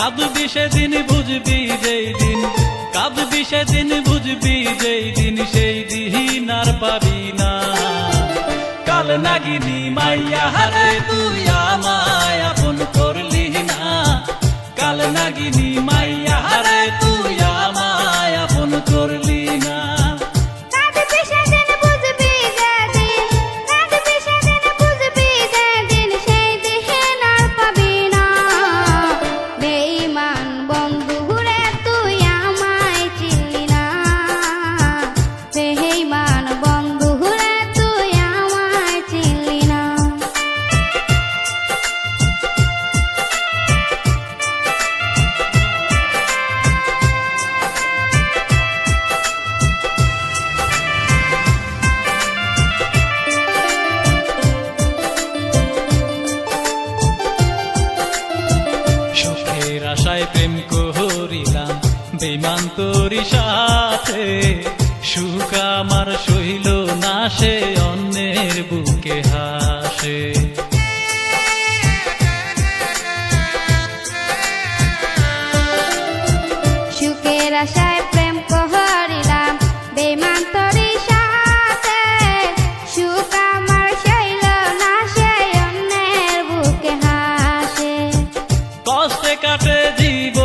কাঁদবি সেদিন বুঝবি যেই দিন, কাঁদবি সেদিন বুঝবি যেই দিন, সেই দিন আর পাবি না। কাল নাগিনী মাইয়া হারে তুই আমায় আপন করলি না, কাল নাগিনী মাইয়া হারে তুই আমায় আপন করলি না। আশায় প্রেম করিলাম বেঈমান তোরি সাথে, সুখ আমার সইল না সে অন্যের বুকে হাসে। সুখের আশায় প্রেম করিলাম বেঈমান তোরি সাথে, সুখ আমার সইল না সে অন্যের বুকে হাসে। কষ্টে কাটে জীবন